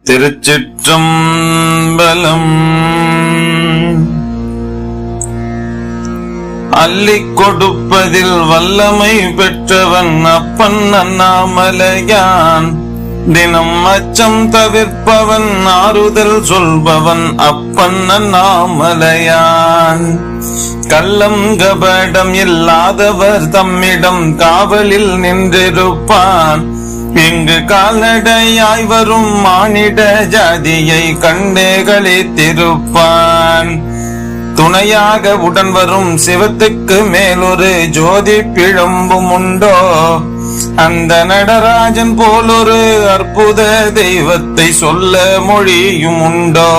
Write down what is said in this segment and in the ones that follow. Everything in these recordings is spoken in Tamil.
திருச்சிற்றம்பலம். அள்ளிக் கொடுப்பதில் வல்லமை பெற்றவன் அப்பன் அண்ணாமலையான். தினம் அச்சம் தவிர்ப்பவன் ஆறுதல் சொல்பவன் அப்பன் அண்ணாமலையான். கள்ளம் கபடம் இல்லாதவர் தம்மிடம் காவலில் நின்றிருப்பான். இங்கு கால்நடையாய் வரும் மானிட ஜாதியை கண்டே களித்திருப்பான். துணையாக உடன் வரும் சிவத்துக்கு மேலொரு ஜோதி பிழம்பும் உண்டோ? அந்த நடராஜன் போலொரு அற்புத தெய்வத்தை சொல்ல மொழியும் உண்டோ?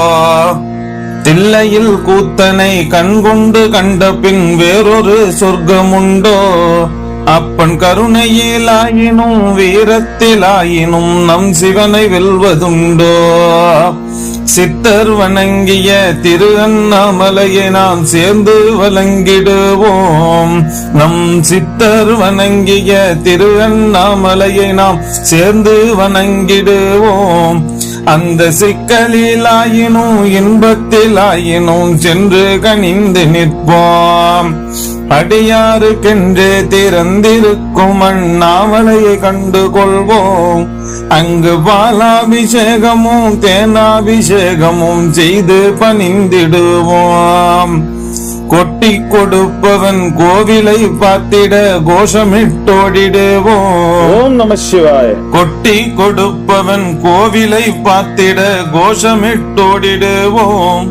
தில்லையில் கூத்தனை கண்கொண்டு கண்ட பின் வேறொரு சொர்க்கமுண்டோ? அப்பன் கருணையிலாயினும் வீரத்திலாயினும் நம் சிவனை வெல்வதுண்டோ? சித்தர் வணங்கிய திரு அண்ணாமலையை நாம் சேர்ந்து வணங்கிடுவோம். நம் சித்தர் வணங்கிய திரு அண்ணாமலையை நாம் சேர்ந்து வணங்கிடுவோம். அந்த சிக்கலிலாயினும் இன்பத்திலாயினும் சென்று கனிந்து நிற்போம். அடியாருக்கென்று திறந்திருக்கும் அண்ணாமலையை கண்டு கொள்வோம். அங்கு பாலாபிஷேகமும் தேனாபிஷேகமும் செய்து பணிந்திடுவோம். கொட்டி கொடுப்பவன் கோவிலை பார்த்திட கோஷமிட்டோடிடுவோம். ஓம் நம சிவாய. கொட்டி கொடுப்பவன் கோவிலை பார்த்திட கோஷமிட்டோடிடுவோம்.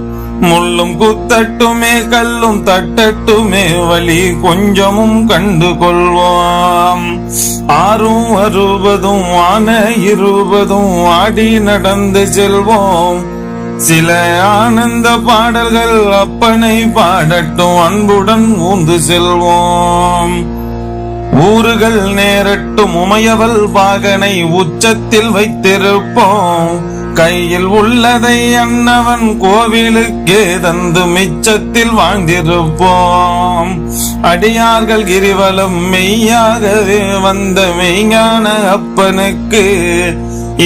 முள்ளும் குத்தட்டுமே கல்லும் தட்டட்டுமே வழி கொஞ்சமும் கண்டு கொள்வோம். 6 ஆன 20 ஆடி நடந்து செல்வோம். சில ஆனந்த பாடல்கள் அப்பனை பாடட்டும் அன்புடன் ஊந்து செல்வோம். ஊர்கள் நேரட்டும் உமையவள் பாகனை உச்சத்தில் வைத்திருப்போம். கையில் உள்ளதை அன்னவன் கோவிலுக்கே தந்து மிச்சத்தில் வாழ்ந்திருப்போம். அடியார்கள் கிரிவலம் மெய்யாகவே வந்த மெய்ஞான அப்பனுக்கு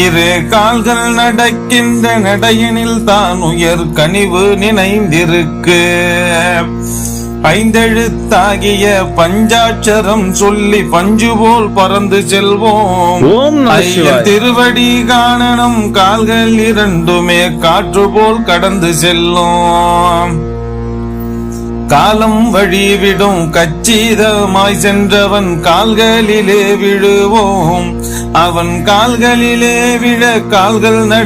2 கால்கள் நடக்கின்ற நடையினில் தான் உயர் கனிவு நினைந்திருக்கு. 5 எழுத்தாகிய பஞ்சாட்சரம் சொல்லி பஞ்சு போல் பறந்து செல்வோம். திருவடி காணனம் கால்கள் 2மே காற்று போல் கடந்து செல்லும். காலம் வழிவிடும் கச்சிதமாய் சென்றவன் கால்களிலே விழுவோம். அவன் கால்களிலே விழ கால்கள் நட